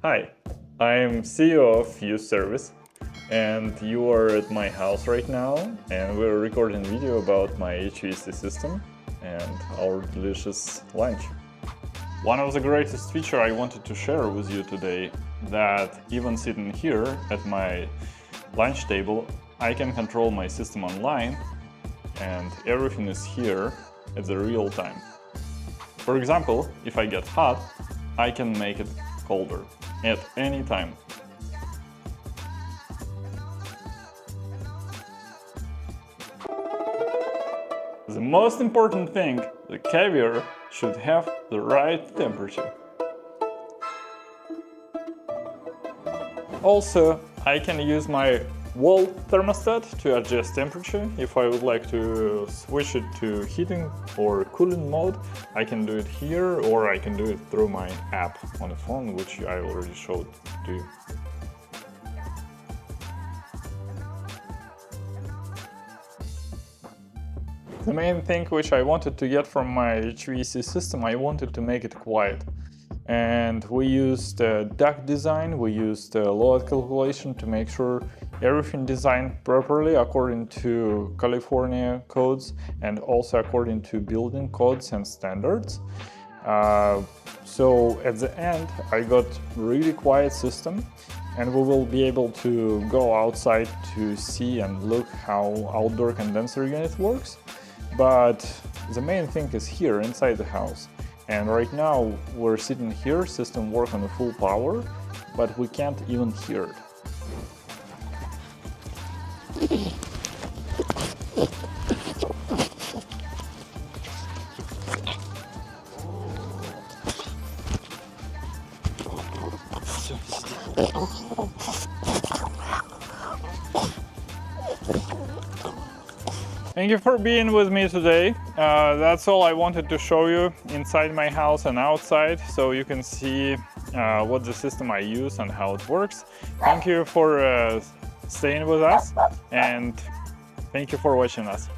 Hi, I'm CEO of Use Service, and you are at my house right now, and we're recording a video about my HVAC system and our delicious lunch. One of the greatest features I wanted to share with you today, that even sitting here at my lunch table, I can control my system online, and everything is here at the real time. For example, if I get hot, I can make it colder at any time. The most important thing, the caviar should have the right temperature. Also, I can use my wall thermostat to adjust temperature. If I would like to switch it to heating or cooling mode, I can do it here, or I can do it through my app on the phone, which I already showed to you. The main thing which I wanted to get from my HVAC system, I wanted to make it quiet. And we used duct design, we used load calculation to make sure everything designed properly according to California codes and also according to building codes and standards. So at the end, I got really quiet system, and we will be able to go outside to see and look how outdoor condenser unit works. But the main thing is here inside the house. And right now we're sitting here, system work on full power, but we can't even hear it. Thank you for being with me today. That's all I wanted to show you inside my house and outside, so you can see what the system I use and how it works. Thank you for staying with us, and thank you for watching us.